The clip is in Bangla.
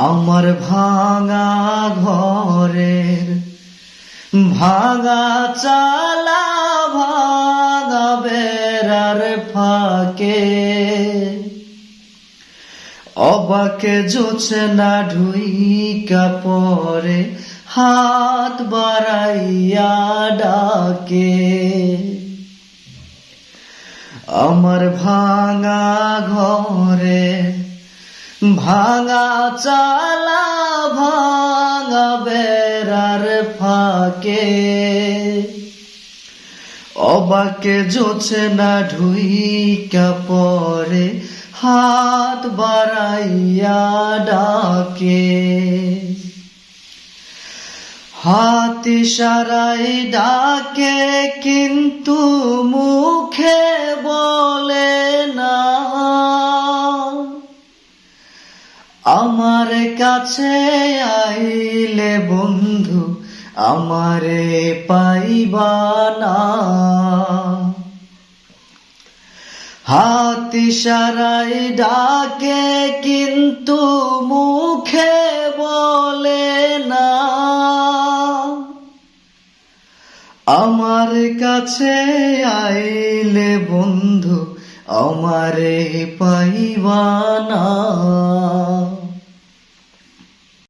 আমার ভাঙা ঘরের ভাঙা চালা ভাঙা বেড়ার ফাঁকে অবাকে জোছনা ঢুইকা পরে হাত বাড়াইয়া ডাকে। আমার ভাঙা ঘরে ভাঙা চালা ভাঙা বেড়ার ফাঁকে অবাকে জোছনা ঢুইকা পরে হাত বাড়াইয়া ডাকে। হাত ইশারায় ডাকে কিন্তু মুখে বলে না, আমার কাছে আইলে বন্ধু আমারে পাইবা না। হাত ইশারায় ডাকে কিন্তু মুখে বলে না, আমার কাছে আইলে বন্ধু আমারে পাইবা না।